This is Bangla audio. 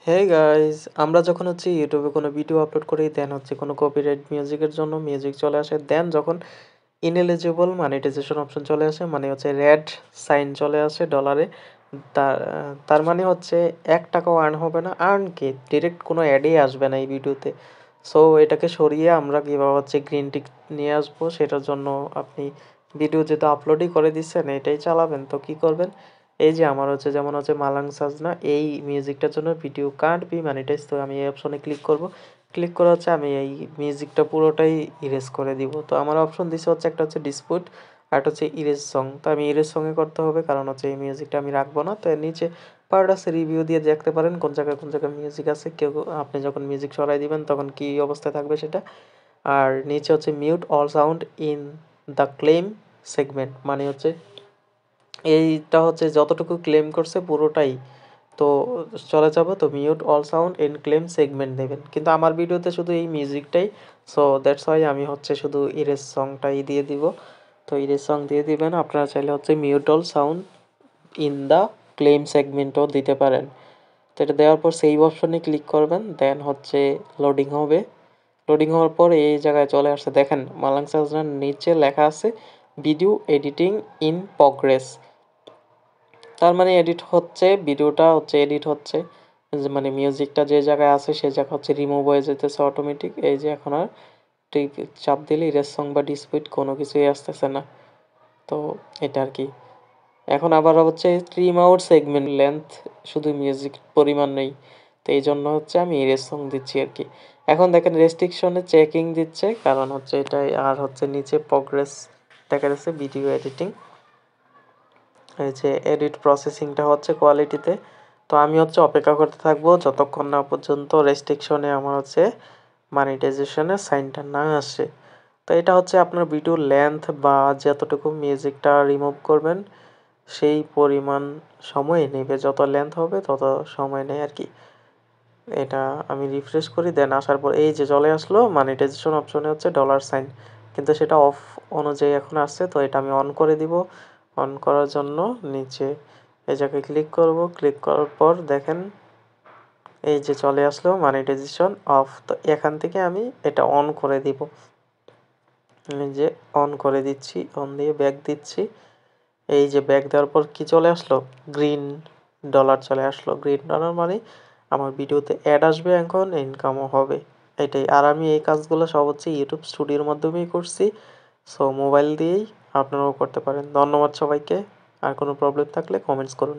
হে গাইস, আমরা যখন ইউটিউবে কোনো ভিডিও আপলোড করি দেন কোনো কপিরাইট মিউজিকের জন্য মিউজিক চলে আসে, দেন যখন ইনএলিজিবল মনিটাইজেশন অপশন চলে আসে, মানে রেড সাইন চলে আসে ডলারে। তার মানে ৳1 আর্ন হবে না। আর্ন কি, ডিরেক্ট কোনো অ্যাডই আসবে না এই ভিডিওতে। সো এটাকে সরিয়ে আমরা কীভাবে গ্রিন টিক নিয়ে আসবো, সেটার জন্য আপনি ভিডিও যেহেতু আপলোডই করে দিচ্ছেন এটাই চালাবেন। তো কি করবেন, এই যে আমার যেমন মালাং সাজনা, এই মিউজিকটার জন্য ভিডিও কান্ট বি মনিটাইজ। তো আমি এই অপশনে ক্লিক করব। ক্লিক করে আমি এই মিউজিকটা পুরোটাই ইরেজ করে দিব। তো আমার অপশন দিছে একটা ডিসপুট, আর একটা ইরেজ সং। তো আমি ইরেজ সঙ্গে করতে হবে, কারণ এই মিউজিকটা আমি রাখবো না। তো এর নিচে পার্ট আছে, রিভিউ দিয়ে দেখতে পারেন কোন জায়গায় মিউজিক আছে। কেউ আপনি যখন মিউজিক সরাই দিবেন তখন কি অবস্থায় থাকবে সেটা। আর নিচে mute all sound in the claim segment, মানে এইটা যতটুকু ক্লেম করছে পুরোটাই তো চলে যাবে। তো mute all sound in claim segment দেবেন, কিন্তু আমার ভিডিওতে শুধু এই মিউজিকটাই। সো দ্যাটস ওয়াই আমি শুধু ইরেজ সংটাই দিয়ে দিব। তো ইরেজ সং দিয়ে দিবেন। আপনারা চাইলে mute all sound in the claim সেগমেন্টও দিতে পারেন। তো এটা দেওয়ার পর সেভ অপশনে ক্লিক করবেন, দেন লোডিং হবে। লোডিং হওয়ার পর এই জায়গায় চলে আসছে, দেখেন মালাং সাজনার নিচে লেখা আছে ভিডিও এডিটিং ইন প্রগ্রেস। তার মানে এডিট হচ্ছে, ভিডিওটা এডিট হচ্ছে। মানে মিউজিকটা যে জায়গায় আছে সেই জায়গা রিমুভ হয়ে যেতেছে অটোমেটিক। এই যে এখন আর টিপ চাপ দিলে ইরেজ সং বা ডিসপিট কোনো কিছুই আসতেছে না। তো এটা আর কি। এখন আবার ট্রিম আউট সেগমেন্ট লেন্থ, শুধু মিউজিক পরিমাণ নেই। তো এই জন্য আমি ইরেজ সং দিচ্ছি আর কি। এখন দেখেন রেস্ট্রিকশনে চেকিং দিচ্ছে, কারণ এটাই। আর নিচে প্রগ্রেস দেখা যাচ্ছে ভিডিও এডিটিং, এই যে এডিট প্রসেসিংটা কোয়ালিটিতে। তো আমি অপেক্ষা করতে থাকবো যতক্ষণ না পর্যন্ত রেস্ট্রিকশনে আমার মনিটাইজেশনের সাইনটা না আসে। তো এটা আপনার ভিডিও লেন্থ বা যতটুকু মিউজিকটা রিমুভ করবেন সেই পরিমাণ সময় নেবে। যত লেন্থ হবে তত সময় নেয় আর কি। এটা আমি রিফ্রেশ করি, দেন আসার পর এই যে চলে আসলো মনিটাইজেশন অপশনে ডলার সাইন, কিন্তু সেটা অফ অনুযায়ী এখন আসছে। তো এটা আমি অন করে দিব। অন করার জন্য নিচে এই জায়গায় ক্লিক করব। ক্লিক করার পর দেখেন এই যে চলে আসলো মনিটাইজেশন অফ। তো এখান থেকে আমি এটা অন করে দিব। এই যে অন করে দিচ্ছি, অন দিয়ে ব্যাক দিচ্ছি। এই যে ব্যাক দেওয়ার পর কি চলে আসলো, গ্রিন ডলার চলে আসলো। গ্রিন ডলার মানে আমার ভিডিওতে অ্যাড আসবে, এখন ইনকামও হবে, এটাই। আর আমি এই কাজগুলো সব ইউটিউব স্টুডিওর মাধ্যমেই করছি। সো মোবাইল দিয়েই আপনারাও করতে পারেন। ধন্যবাদ সবাইকে। আর কোনো প্রবলেম থাকলে কমেন্টস করুন।